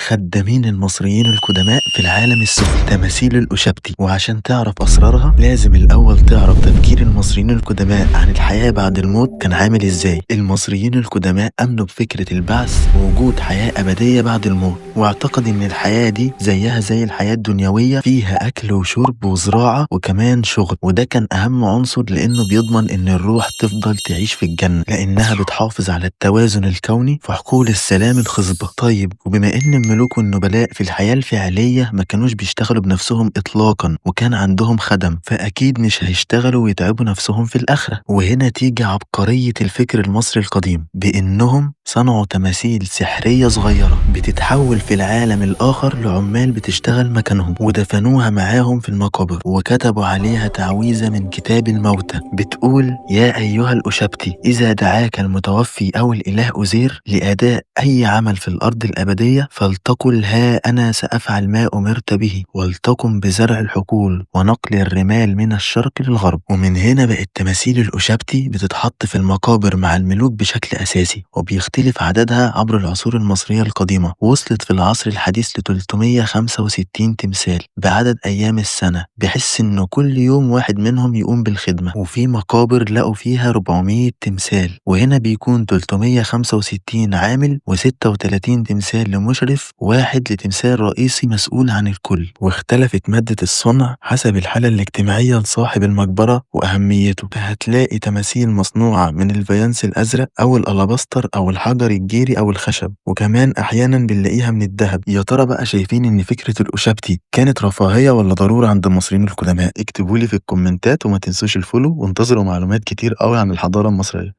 الخدامين المصريين القدماء في العالم السفلي تماثيل الأشبتي. وعشان تعرف أسرارها لازم الأول تعرف تفكير المصريين القدماء عن الحياة بعد الموت كان عامل إزاي. المصريين القدماء آمنوا بفكرة البعث ووجود حياة أبدية بعد الموت، واعتقد إن الحياة دي زيها زي الحياة الدنيوية، فيها أكل وشرب وزراعة وكمان شغل، وده كان أهم عنصر لأنه بيضمن إن الروح تفضل تعيش في الجنة لأنها بتحافظ على التوازن الكوني في حقول السلام الخصبة. طيب، وبما إن الملوك والنبلاء في الحياة الفعلية ما كانوش بيشتغلوا بنفسهم إطلاقا وكان عندهم خدم، فأكيد مش هيشتغلوا ويتعبوا نفسهم في الآخرة. وهنا تيجي عبقرية الفكر المصري القديم بإنهم صنعوا تماثيل سحرية صغيرة بتتحول في العالم الآخر لعمال بتشتغل مكانهم، ودفنوها معاهم في المقابر وكتبوا عليها تعويذة من كتاب الموتى بتقول: يا أيها الأشبتي، إذا دعاك المتوفي أو الإله أزير لأداء أي عمل في الأرض الأبدية فلتقل: ها أنا سأفعل ما أمرت به، ولتقم بزرع الحقول ونقل الرمال من الشرق للغرب. ومن هنا بقت تماثيل الأشبتي بتتحط في المقابر مع الملوك بشكل أساسي، وبيختلف عددها عبر العصور المصرية القديمة. وصلت في العصر الحديث ل 365 تمثال بعدد أيام السنة، بحيث إنه كل يوم واحد منهم يقوم بالخدمة. وفي مقابر لقوا فيها 400 تمثال، وهنا بيكون 365 عامل و36 تمثال لمشرف، واحد لتمثال رئيسي مسؤول عن الكل. واختلفت مادة الصنع حسب الحالة الاجتماعية لصاحب المقبرة وأهميته، فهتلاقي تماثيل مصنوعة من الفيانس الأزرق أو الألابستر أو الحجر الجيري أو الخشب، وكمان أحيانا بنلاقيها من الذهب. يا ترى بقى شايفين إن فكرة الأشبتي كانت رفاهية ولا ضرورة عند المصريين القدماء؟ اكتبولي في الكومنتات، وما تنسوش الفولو، وانتظروا معلومات كتير قوي عن الحضارة المصرية.